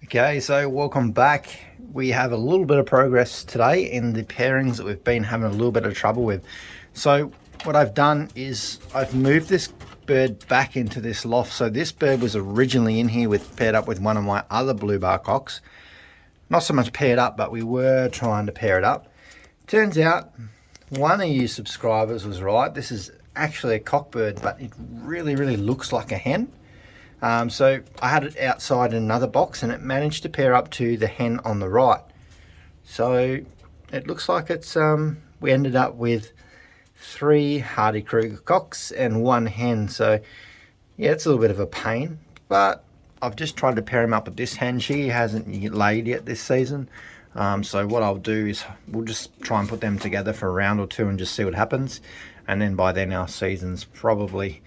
Okay, so welcome back. We have a little bit of progress today in the pairings that we've been having a little bit of trouble with. So what I've done is I've moved this bird back into this loft. So this bird was originally in here paired up with one of my other blue bar cocks. Not so much paired up, but we were trying to pair it up. Turns out one of you subscribers was right. This is actually a cock bird, but it really looks like a hen. So I had it outside in another box and it managed to pair up to the hen on the right. So it looks like it's we ended up with 3 Hardy Kruger cocks and 1 hen. So yeah, it's a little bit of a pain, but I've just tried to pair him up with this hen. She hasn't laid yet this season. So what I'll do is we'll just try and put them together for a round or two and just see what happens. And then by then our season's probably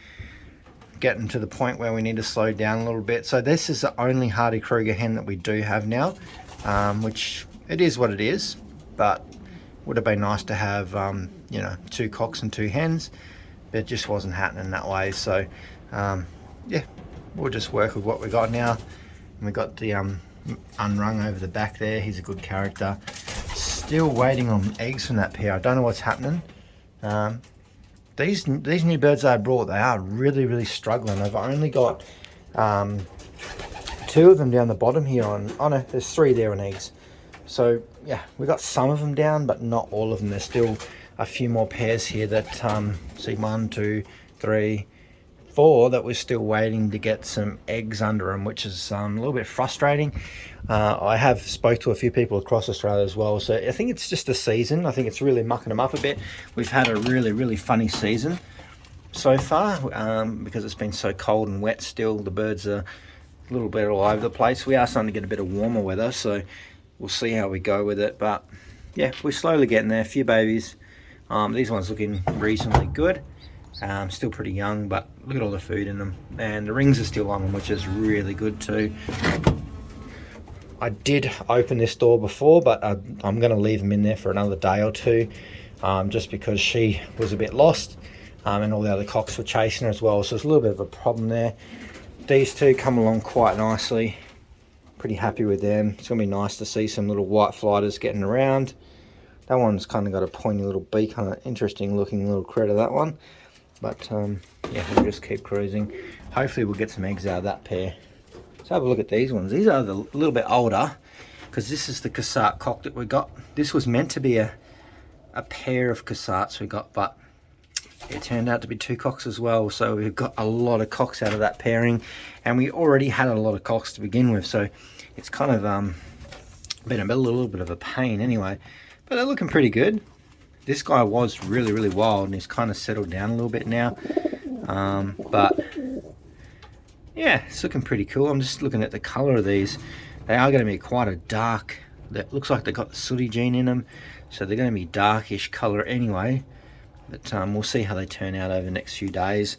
getting to the point where we need to slow down a little bit. So this is the only Hardy Kruger hen that we do have now, which it is what it is, but would have been nice to have 2 cocks and 2 hens, but it just wasn't happening that way. So yeah, we'll just work with what we got now. And we got the unrung over the back there. He's a good character. Still waiting on eggs from that pair. I don't know what's happening. These new birds I brought, they are really struggling. I've only got 2 of them down the bottom here no, there's 3 there on eggs. So yeah, we got some of them down, but not all of them. There's still a few more pairs here that see 1, 2, 3, 4 that we're still waiting to get some eggs under them, which is a little bit frustrating. I have spoke to a few people across Australia as well, so I think it's just the season. I think it's really mucking them up a bit. We've had a really funny season so far because it's been so cold and wet. Still, the birds are a little bit all over the place. We are starting to get a bit of warmer weather, so we'll see how we go with it. But yeah, we're slowly getting there. A few babies. These ones looking reasonably good. Still pretty young, but look at all the food in them, and the rings are still on them, which is really good too. I did open this door before, but I'm going to leave them in there for another day or two, just because she was a bit lost, and all the other cocks were chasing her as well, so it's a little bit of a problem there. These 2 come along quite nicely. Pretty happy with them. It's going to be nice to see some little white flighters getting around. That one's kind of got a pointy little beak on it. Interesting looking little critter, that one. But yeah, we'll just keep cruising. Hopefully we'll get some eggs out of that pair. Let's have a look at these ones. These are a little bit older, because this is the Cassart cock that we got. This was meant to be a pair of Cassarts we got, but it turned out to be 2 cocks as well. So we've got a lot of cocks out of that pairing, and we already had a lot of cocks to begin with. So it's kind of been a little bit of a pain anyway. But they're looking pretty good. This guy was really wild, and he's kind of settled down a little bit now. But yeah, it's looking pretty cool. I'm just looking at the color of these. They are going to be quite a dark, that looks like they've got the sooty gene in them, so they're going to be darkish color anyway. But we'll see how they turn out over the next few days.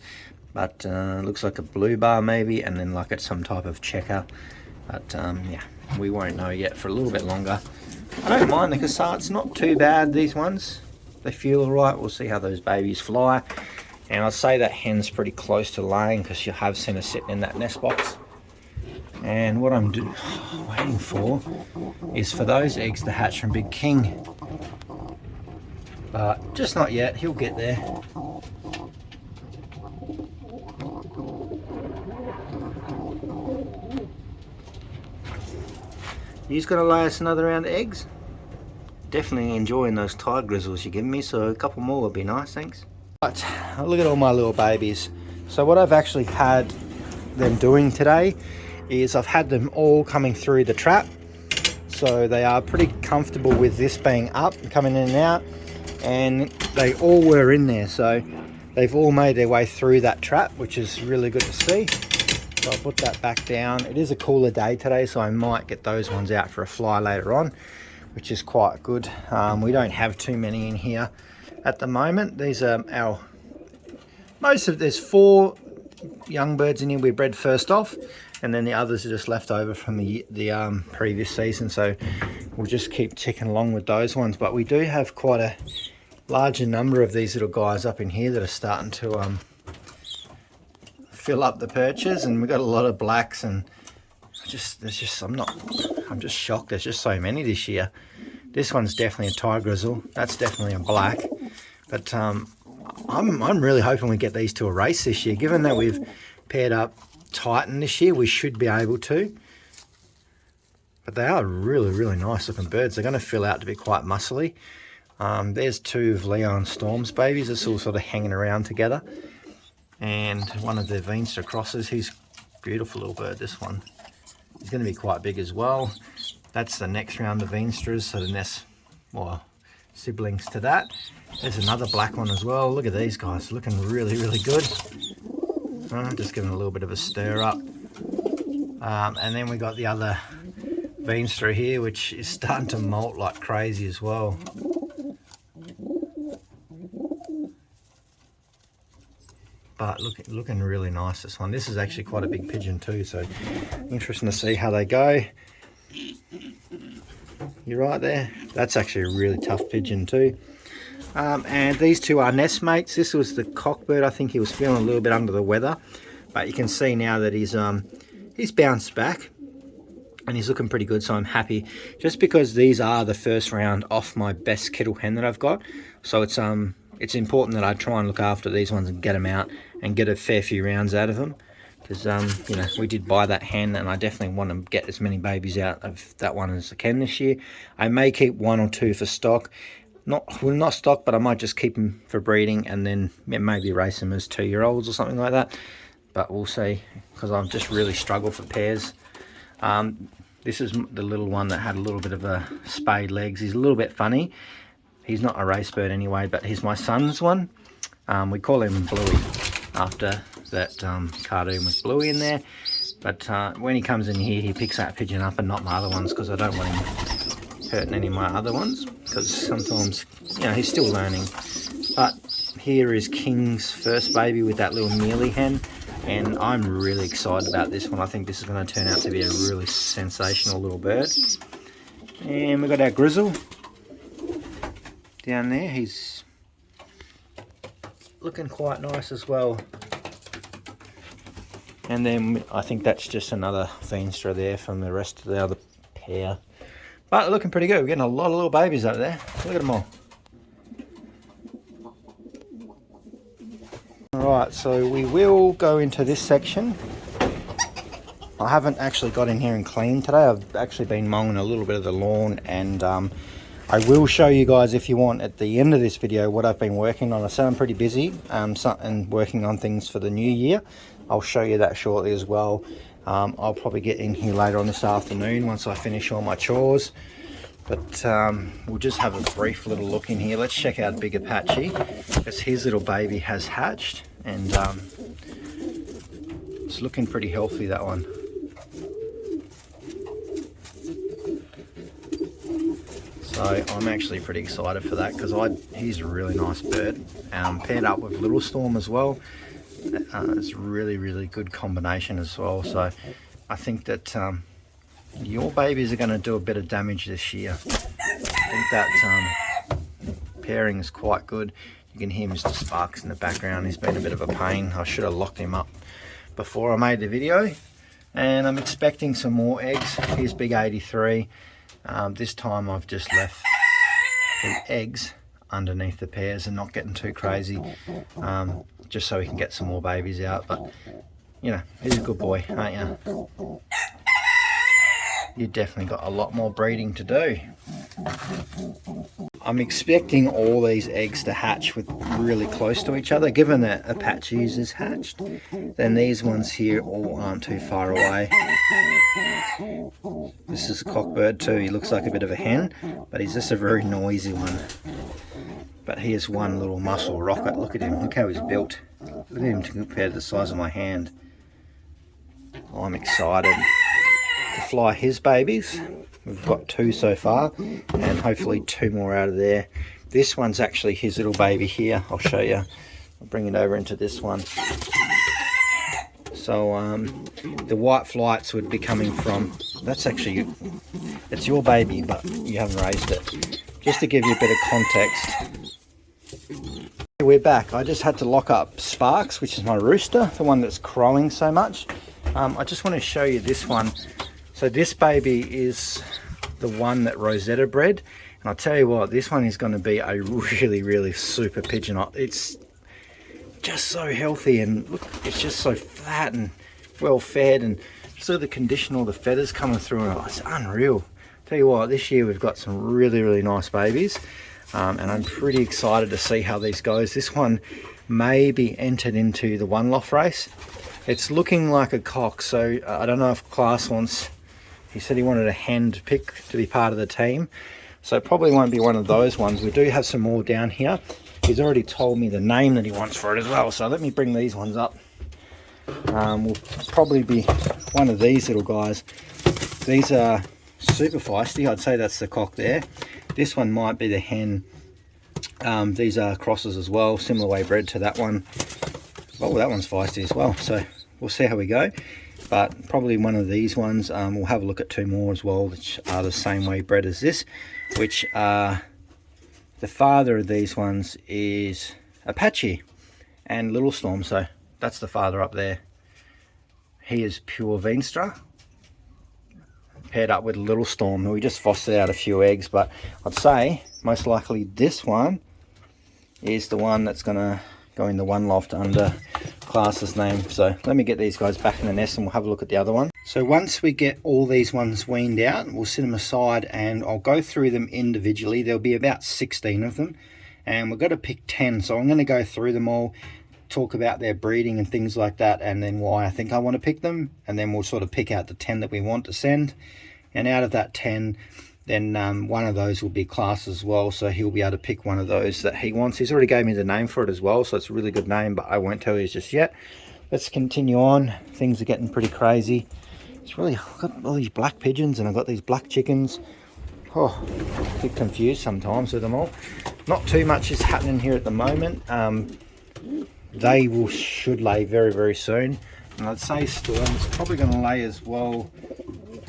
But looks like a blue bar maybe, and then like it's some type of checker. But yeah, we won't know yet for a little bit longer. I don't mind the Cassarts, not too bad, these ones. They feel alright. We'll see how those babies fly. And I'd say that hen's pretty close to laying, because you have seen her sitting in that nest box. And what I'm waiting for is for those eggs to hatch from Big King. But just not yet. He'll get there. He's going to lay us another round of eggs. Definitely enjoying those tide grizzles you're giving me, so a couple more would be nice, thanks. Right, look at all my little babies. So what I've actually had them doing today is I've had them all coming through the trap. So they are pretty comfortable with this being up and coming in and out, and they all were in there. So they've all made their way through that trap, which is really good to see. So I'll put that back down. It is a cooler day today, so I might get those ones out for a fly later on, which is quite good. We don't have too many in here at the moment. These are there's 4 young birds in here we bred first off, and then the others are just left over from the previous season. So we'll just keep ticking along with those ones. But we do have quite a larger number of these little guys up in here that are starting to fill up the perches, and we've got a lot of blacks and I'm just shocked. There's just so many this year. This one's definitely a Thai grizzle. That's definitely a black. But I'm really hoping we get these to a race this year. Given that we've paired up Titan this year, we should be able to. But they are really, really nice looking birds. They're going to fill out to be quite muscly. There's two of Leon Storm's babies. It's all sort of hanging around together. And one of the Veenstra crosses. He's a beautiful little bird, this one. He's going to be quite big as well. That's the next round of Veenstras, so the next, well, siblings to that. There's another black one as well. Look at these guys, looking really, really good. Just giving a little bit of a stir up. And then we got the other Veenstra here, which is starting to molt like crazy as well. But looking really nice, this one. This is actually quite a big pigeon too, so interesting to see how they go. You're right there. That's actually a really tough pigeon too. And these two are nest mates. This was the cockbird. I think he was feeling a little bit under the weather, but you can see now that he's bounced back and he's looking pretty good, so I'm happy. Just because these are the first round off my best kettle hen that I've got, so it's important that I try and look after these ones and get them out and get a fair few rounds out of them, because you know, we did buy that hen and I definitely want to get as many babies out of that one as I can this year. I may keep one or two for stock, not stock, but I might just keep them for breeding and then maybe race them as 2-year-olds or something like that, but we'll see, because I've just really struggled for pairs. This is the little one that had a little bit of a spayed legs. He's a little bit funny. He's not a race bird anyway, but he's my son's one. We call him Bluey after that cartoon with Bluey in there. But when he comes in here, he picks that pigeon up and not my other ones, because I don't want him hurting any of my other ones, because sometimes, you know, he's still learning. But here is King's first baby with that little mealy hen, and I'm really excited about this one. I think this is going to turn out to be a really sensational little bird. And we've got our grizzle down there. He's looking quite nice as well. And then I think that's just another Veenstra there from the rest of the other pair. But looking pretty good. We're getting a lot of little babies out there. Look at them all. Alright, so we will go into this section. I haven't actually got in here and cleaned today. I've actually been mowing a little bit of the lawn, and I will show you guys, if you want, at the end of this video what I've been working on. I said I'm pretty busy and working on things for the new year. I'll show you that shortly as well. I'll probably get in here later on this afternoon once I finish all my chores. But we'll just have a brief little look in here. Let's check out Big Apache, because his little baby has hatched, and it's looking pretty healthy, that one. So I'm actually pretty excited for that, because he's a really nice bird. Paired up with Little Storm as well. It's really, really good combination as well. So I think that your babies are going to do a bit of damage this year. I think that pairing is quite good. You can hear Mr. Sparks in the background. He's been a bit of a pain. I should have locked him up before I made the video. And I'm expecting some more eggs. Here's Big 83. This time I've just left the eggs underneath the pairs and not getting too crazy, just so we can get some more babies out. But you know, he's a good boy, aren't you? You definitely got a lot more breeding to do. I'm expecting all these eggs to hatch with really close to each other. Given that Apache's is hatched, then these ones here all aren't too far away. This is a cockbird too. He looks like a bit of a hen, but he's just a very noisy one. But here's one little muscle rocket. Look at him. Look how he's built. Look at him compared to the size of my hand. I'm excited to fly his babies. We've got 2 so far, and hopefully 2 more out of there. This one's actually his little baby here. I'll show you. I'll bring it over into this one. So the white flights would be coming from, that's actually, it's your baby, but you haven't raised it. Just to give you a bit of context. We're back. I just had to lock up Sparks, which is my rooster, the one that's crowing so much. I just want to show you this one. So this baby is the one that Rosetta bred, and I'll tell you what, this one is going to be a really super pigeon. It's just so healthy, and look, it's just so fat and well fed, and so the condition, all the feathers coming through, and it's unreal. Tell you what, this year we've got some really nice babies, and I'm pretty excited to see how these goes. This one may be entered into the one loft race. It's looking like a cock, so I don't know if Class wants, he said he wanted a hen to pick to be part of the team, so it probably won't be one of those ones. We do have some more down here. He's already told me the name that he wants for it as well, so let me bring these ones up. Will probably be one of these little guys. These are super feisty. I'd say that's the cock there. This one might be the hen. These are crosses as well, similar way bred to that one. Oh, that one's feisty as well, so we'll see how we go. But probably one of these ones. We'll have a look at two more as well, which are the same way bred as this, which are, the father of these ones is Apache and Little Storm, so that's the father up there. He is pure Veenstra, paired up with Little Storm, who we just fostered out a few eggs, but I'd say most likely this one is the one that's going to go in the one loft under Class's name. So let me get these guys back in the nest and we'll have a look at the other one. So once we get all these ones weaned out, we'll set them aside and I'll go through them individually. There'll be about 16 of them and we've got to pick 10. So I'm going to go through them all, talk about their breeding and things like that, and then why I think I want to pick them, and then we'll sort of pick out the 10 that we want to send. And out of that 10, then one of those will be Class as well, so he'll be able to pick one of those that he wants. He's already gave me the name for it as well, so it's a really good name, but I won't tell you just yet. Let's continue on. Things are getting pretty crazy. It's really, I've got all these black pigeons and I've got these black chickens. Oh, a bit confused sometimes with them all. Not too much is happening here at the moment. They should lay very soon, and I'd say Storm's probably going to lay as well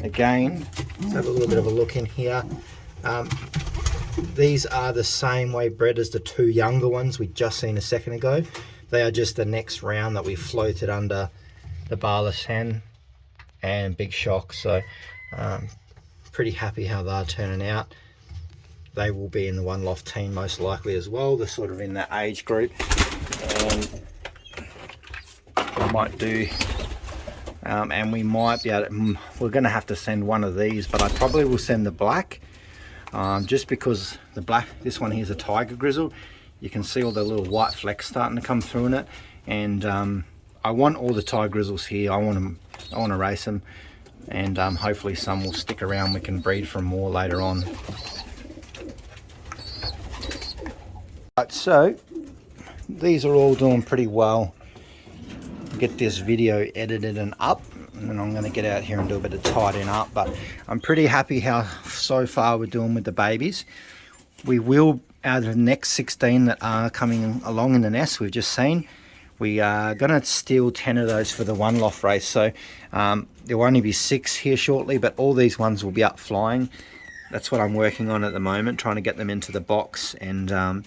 again. Let's have a little bit of a look in here. These are the same way bred as the two younger ones we just seen a second ago. They are just the next round that we floated under the barless hen and Big Shock, so pretty happy how they're turning out. They will be in the one loft team most likely as well. They're sort of in that age group, and we might do, and we might be able to, we're going to have to send one of these, but I probably will send the black, just because the black, this one here is a tiger grizzle. You can see all the little white flecks starting to come through in it, and I want all the tiger grizzles here. I want to race them, and hopefully some will stick around. We can breed from more later on. Right, so these are all doing pretty well. Get this video edited and up, and then I'm going to get out here and do a bit of tidying up, but I'm pretty happy how so far we're doing with the babies. We will, out of the next 16 that are coming along in the nest we've just seen, we are going to steal 10 of those for the one loft race. So there will only be 6 here shortly, but all these ones will be up flying. That's what I'm working on at the moment, trying to get them into the box and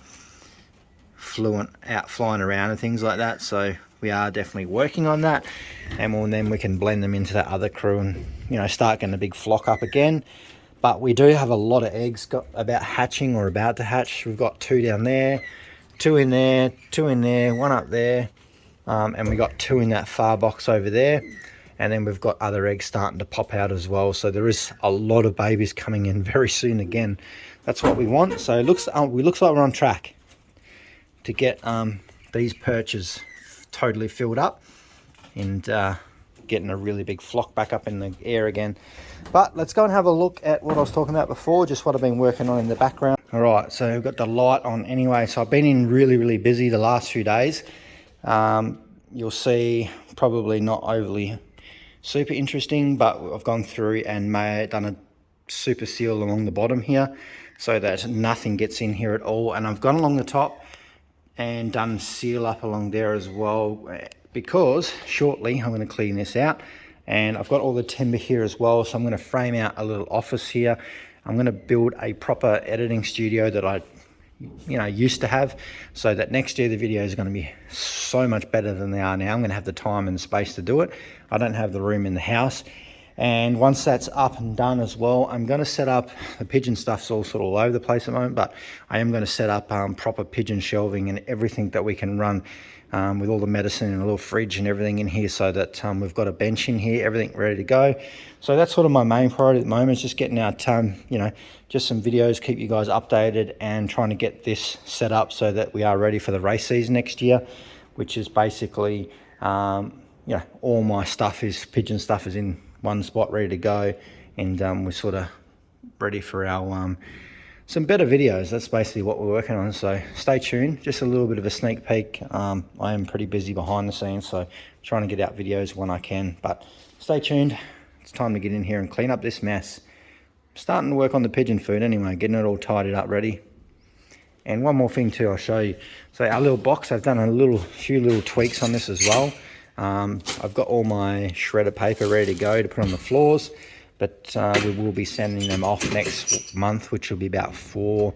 fluent out flying around and things like that. So we are definitely working on that, and then we can blend them into that other crew and, you know, start getting a big flock up again. But we do have a lot of eggs got about hatching or about to hatch. We've got 2 down there, 2 in there, 2 in there, 1 up there, and we got 2 in that far box over there, and then we've got other eggs starting to pop out as well. So there is a lot of babies coming in very soon again. That's what we want. So it looks like we're on track to get these perches totally filled up and getting a really big flock back up in the air again. But let's go and have a look at what I was talking about before, just what I've been working on in the background. All right, so we've got the light on anyway. So I've been in really busy the last few days. You'll see probably not overly super interesting, but I've gone through and done a super seal along the bottom here so that nothing gets in here at all. And I've gone along the top and done seal up along there as well, because shortly I'm going to clean this out, and I've got all the timber here as well. So I'm going to frame out a little office here. I'm going to build a proper editing studio that I used to have, so that next year the videos are going to be so much better than they are now. I'm going to have the time and the space to do it. I don't have the room in the house, And once that's up and done as well, I'm going to set up, the pigeon stuff's all sort of all over the place at the moment, but I am going to set up proper pigeon shelving and everything that we can run with all the medicine and a little fridge and everything in here, so that we've got a bench in here, everything ready to go. So that's sort of my main priority at the moment, is just getting out, you know, just some videos, keep you guys updated, and trying to get this set up so that we are ready for the race season next year, which is basically, you know, all my stuff is, pigeon stuff is in one spot ready to go, and we're sort of ready for our some better videos. That's basically what we're working on, so stay tuned. Just a little bit of a sneak peek. I am pretty busy behind the scenes, so trying to get out videos when I can, but stay tuned. It's time to get in here and clean up this mess. Starting to work on the pigeon food anyway, getting it all tidied up ready. And one more thing too, I'll show you. So our little box, I've done a few little tweaks on this as well. I've got all my shredded paper ready to go to put on the floors, but we will be sending them off next month, which will be about 4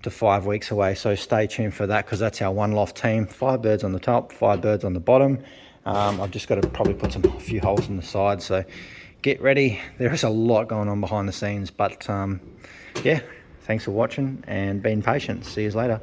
to 5 weeks away. So stay tuned for that, because that's our one loft team. 5 birds on the top, 5 birds on the bottom. I've just got to probably put a few holes on the side, so get ready. There is a lot going on behind the scenes, but yeah, thanks for watching and being patient. See you later.